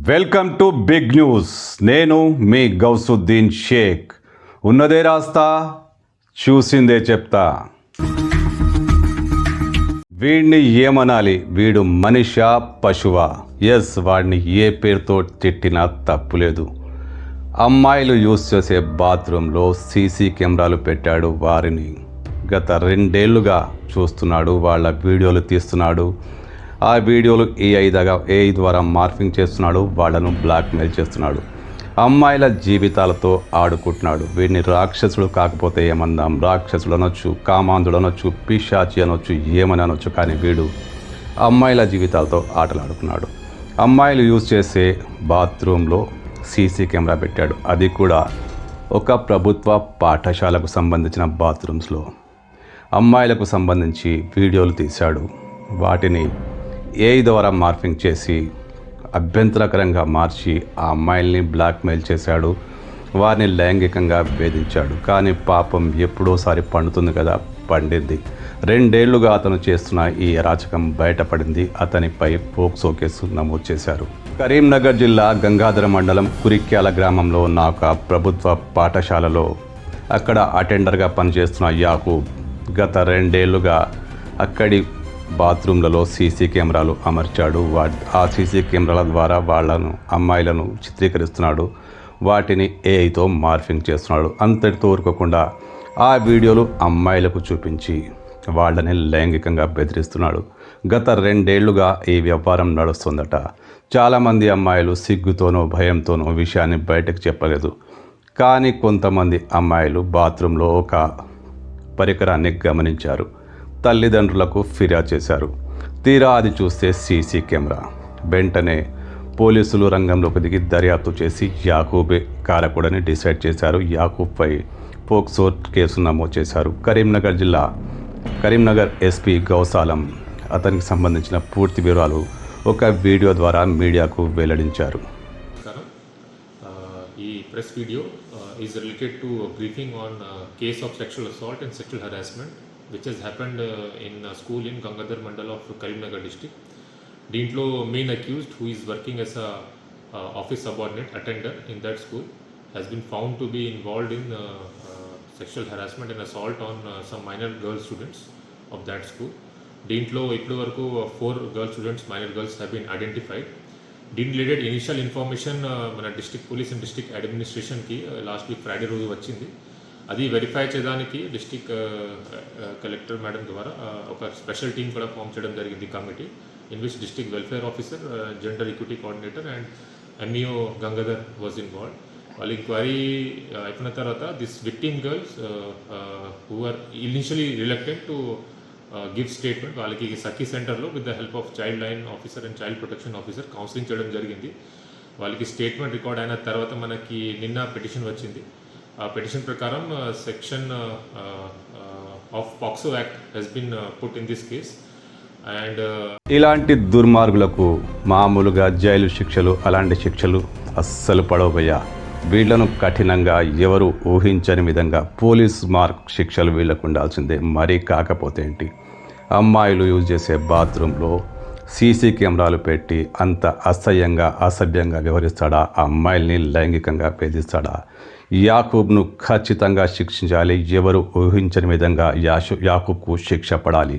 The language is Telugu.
Welcome to big news. నేను మీ గౌసుద్దీన్ షేక్. ఉన్నదే రాస్తా, చూసిందే చెప్తా. వీడిని ఏమనాలి? వీడు మనిషా పశువా? ఎస్, వాడిని ఏ పేరుతో తిట్టినా తప్పులేదు. అమ్మాయిలు యూజ్ చేసే బాత్రూంలో సీసీ కెమెరాలు పెట్టాడు. వారిని గత 2 ఏళ్లుగా చూస్తున్నాడు. వాళ్ళ వీడియోలు తీస్తున్నాడు. ఆ వీడియోలు ఏఐ ద్వారా మార్ఫింగ్ చేస్తున్నాడు. వాళ్ళను బ్లాక్మెయిల్ చేస్తున్నాడు. అమ్మాయిల జీవితాలతో ఆడుకుంటున్నాడు. వీడిని రాక్షసుడు కాకపోతే ఏమందాం, రాక్షసుడు అనొచ్చు, కామాంధుడు అనొచ్చు, పిశాచి అనొచ్చు, ఏమని అనొచ్చు. కానీ వీడు అమ్మాయిల జీవితాలతో ఆటలాడుకున్నాడు. అమ్మాయిలు యూజ్ చేసే బాత్రూంలో సీసీ కెమెరా పెట్టాడు. అది కూడా ఒక ప్రభుత్వ పాఠశాలకు సంబంధించిన బాత్రూమ్స్లో అమ్మాయిలకు సంబంధించి వీడియోలు తీశాడు. వాటిని ఏఐ ద్వారా మార్ఫింగ్ చేసి అభ్యంతరకరంగా మార్చి ఆ అమ్మాయిల్ని బ్లాక్మెయిల్ చేశాడు. వారిని లైంగికంగా వేధించాడు. కానీ పాపం ఎప్పుడోసారి పండుతుంది కదా, పండింది. 2 ఏళ్లుగా అతను చేస్తున్న ఈ అరాచకం బయటపడింది. అతనిపై పోక్సో కేసు నమోదు చేశారు. కరీంనగర్ జిల్లా గంగాధర మండలం కురిక్యాల గ్రామంలో ఉన్న ఒక ప్రభుత్వ పాఠశాలలో అక్కడ అటెండర్గా పనిచేస్తున్న యాకూబ్ గత 2 ఏళ్లుగా అక్కడి బాత్రూంలలో సీసీ కెమెరాలు అమర్చాడు. ఆ సీసీ కెమెరాల ద్వారా అమ్మాయిలను చిత్రీకరిస్తున్నాడు. వాటిని ఏఐతో మార్ఫింగ్ చేస్తున్నాడు. అంతటితో ఊరుకోకుండా ఆ వీడియోలు అమ్మాయిలకు చూపించి వాళ్ళని లైంగికంగా బెదిరిస్తున్నాడు. గత 2 ఏళ్లుగా ఈ వ్యాపారం నడుస్తుందట. చాలామంది అమ్మాయిలు సిగ్గుతోనో భయంతోనో విషయాన్ని బయటకు చెప్పలేదు. కానీ కొంతమంది అమ్మాయిలు బాత్రూంలో ఒక పరికరాన్ని గమనించారు. తల్లిదండ్రులకు ఫిర్యాదు చేశారు. తీరా అది చూస్తే సీసీ కెమెరా. వెంటనే పోలీసులు రంగంలోకి దిగి దర్యాప్తు చేసి యాకూబే కారకుడని డిసైడ్ చేశారు. యాకూబ్పై పోక్సో కేసు నమోదు చేశారు. కరీంనగర్ ఎస్పీ గౌసాలం అతనికి సంబంధించిన పూర్తి వివరాలు ఒక వీడియో ద్వారా మీడియాకు వెల్లడించారు. ఈ press video is related to briefing on case of sexual assault and sexual harassment which has happened in a school in Gangadhar Mandal of Karimnagar district. Deentlo main accused, who is working as a office subordinate attender in that school, has been found to be involved in sexual harassment and assault on some minor girl students of that school. Deentlo ippudu varaku 4 girl students, minor girls, have been identified. Deen related initial information mana district police and district administration ki last week Friday roju vachindi. అది వెరిఫై చేయడానికి డిస్ట్రిక్ట్ కలెక్టర్ మేడం ద్వారా ఒక స్పెషల్ టీమ్ కూడా ఫామ్ చేయడం జరిగింది, committee, in which district welfare officer, gender equity coordinator and MEO Gangadhar was involved. వాళ్ళ ఎంక్వైరీ అయిపోయిన తర్వాత this victim girls who are initially reluctant to give statement, వాళ్ళకి సఖీ సెంటర్లో with the help of child line officer and child protection officer counselling చేయడం జరిగింది. వాళ్ళకి స్టేట్మెంట్ రికార్డ్ అయిన తర్వాత మనకి నిన్న పిటిషన్ వచ్చింది. ఆ పిటిషన్ ప్రకారం section of POCSO act has been put in this case. And ఇలాంటి దుర్మార్గులకు మామూలుగా జైలు శిక్షలు, అలాంటి శిక్షలు అస్సలు పడవయ్యా. వీళ్లను కఠినంగా ఎవరు ఊహించని విధంగా పోలీస్ మార్క్ శిక్షలు వీళ్లకు ఉండాల్సిందే. మరీ కాకపోతే ఏంటి, అమ్మాయిలు యూజ్ చేసే బాత్రూంలో సీసీ కెమెరాలు పెట్టి అంత అసభ్యంగా వ్యవహరిస్తాడా? అమ్మాయిల్ని లైంగికంగా వేధిస్తాడా? యాకూబ్ను ఖచ్చితంగా శిక్షించాలి. ఎవరు ఊహించని విధంగా యాకూబ్కు శిక్ష పడాలి.